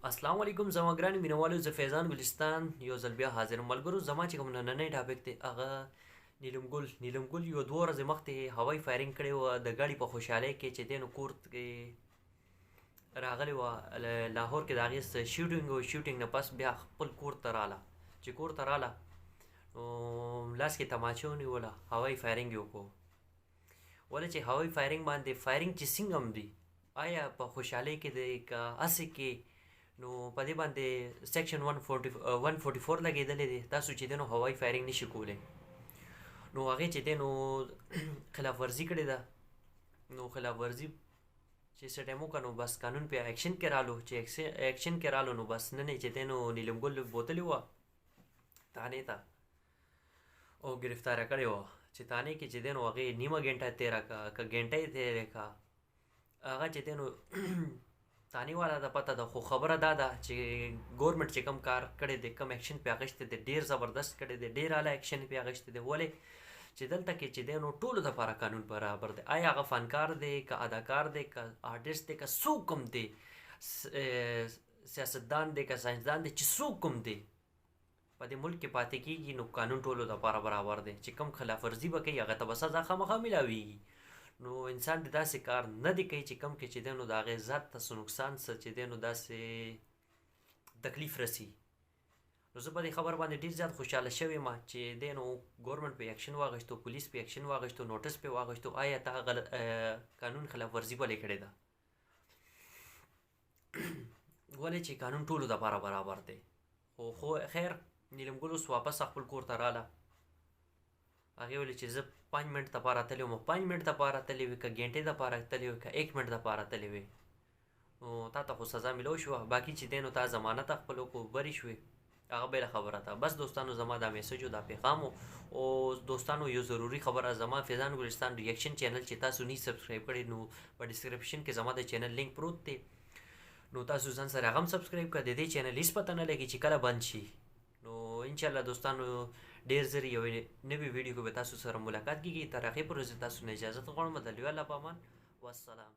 अस्सलाम वालेकुम زما ګرانو مینوالو زه فیضان ګلستان یو ځل بیا حاضر ملګرو زما چې کوم نننی ټاپک دی هغه نیلم ګل یو دوه ورځې مخکې هوایي فایرینګ کړی وه د ګاډي په خوشحالۍ کې چې دی نو کور کې راغلی وه لاهور کې د هغې شوټینګ و شوټینګ نه پس بیا خپل کور ته راله چې کور ته راله نو لاس کې تماچه ونیوله هوایي فایرینګ یې وکړو ولې چې هوایي فایرینګ باندې فایرینګ چې څنګه هم دی آیا په خوشحالۍ کې دی که هسې کې نو په دې باندې سیکشن 144 لګېدلی دی تاسو چې دی نو هوایي فایرینګ نشي کولی نو هغې چې دی نو خلاف ورزي کړې ده نو خلاف ورزي چې څه ټایم وکړه نو بس قانون پې ایکشن کې رالو چې ایکشن کې رالو نو بس نن یې چې دی نو نیلم ګل بوتلې وه تانې ته او ګرفتاره کړې وه چې تانې کې چې دی نو هغې نیمه ګنټه تېره کړه که ګنټه یې تېره کړه هغه چې دی نو تانی والا د پته ده خو خبره دا ده چې ګورنمنټ چې کوم کار کړی دی کوم ایکشن پې اخیستی دی ډېر زبردست کړی دی ډېر اعلی ایکشن پې اخیستی دی ولې چې دلته کې چې دی نو ټولو دپاره قانون برابر دی آیا هغه فنکار دی که اداکار دی که آرټسټ دی که څوک هم دی سیاستدان دی که ساینسدان دی چې څوک هم دی په دې ملک کې پاتې کېږي نو قانون ټولو دپاره برابر دی چې کوم خلاف ورزي به کوي هغه ته به سزا خامخا میلاویږي نو انسان د داسې کار نه دی کوي چې کم کې چې دی نو د هغې ذات ته څه نقصان څه چې دی نو داسې تکلیف رسي نو زه په دې خبر باندې ډېر زیات خوشحاله شوی یم چې دی نو ګورنمنټ پې ایکشن واخیستو پولیس پې ایکشن واخیستو نوټس پې واخیستو آیا ته قانون خلاف ورزي ولې کړې ده ولې چې قانون ټولو دپاره برابر دی خو خیر نیلم ګل اوس واپس خپل کور ته راله هغې ویلې چې زه 5 منټ دپاره تللی وم 5 منټ دپاره تللی وې که ګنټې دپاره تللی وې که 1 منټ دپاره تللی وې نو تا ته خو سزا میلو شوه باقي چې دی نو تا ضمانت خپل وکړو برې شوې هغه بله خبره ده بس دوستانو زما دا میسج و دا پیغام او دوستانو یو ضروري خبره زما فیضان ګلستان ریاکشن چینل چې تاسو نه سبسکرایب کړی نو په ډسکرپشن کې زما د چینل لینک پروت دی نو تاسو ځان سره هغه هم سبسکرایب کړه د دې چینل هېڅ پته نه لګي چې کله بند شي نو انشاءالله دوستانو ډېر زر یو نوي ویډیو کې به تاسو سره ملاقات کېږي تر هغې پورې زه تاسو نه اجازت غواړم د لوی الله په امان والسلام